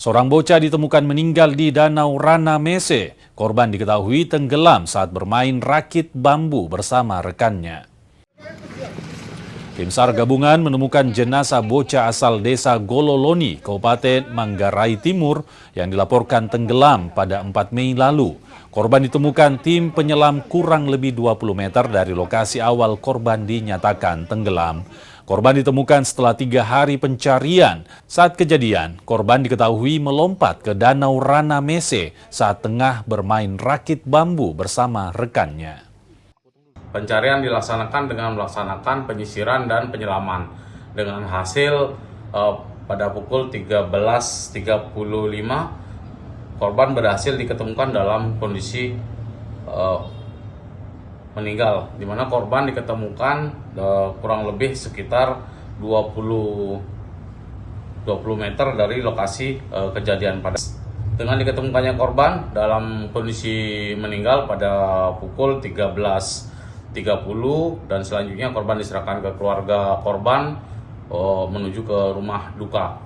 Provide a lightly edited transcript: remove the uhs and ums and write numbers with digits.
Seorang bocah ditemukan meninggal di Danau Rana Mese. Korban diketahui tenggelam saat bermain rakit bambu bersama rekannya. Tim SAR gabungan menemukan jenazah bocah asal desa Gololoni, Kabupaten Manggarai Timur yang dilaporkan tenggelam pada 4 Mei lalu. Korban ditemukan tim penyelam kurang lebih 20 meter dari lokasi awal korban dinyatakan tenggelam. Korban ditemukan setelah 3 hari pencarian. Saat kejadian, korban diketahui melompat ke Danau Rana Mese saat tengah bermain rakit bambu bersama rekannya. Pencarian dilaksanakan dengan melaksanakan penyisiran dan penyelaman. Dengan hasil pada pukul 13.35 korban berhasil diketemukan dalam kondisi meninggal, di mana korban diketemukan kurang lebih sekitar 20 meter dari lokasi kejadian. Dengan diketemukannya korban dalam kondisi meninggal pada pukul 13.30 dan selanjutnya korban diserahkan ke keluarga korban menuju ke rumah duka.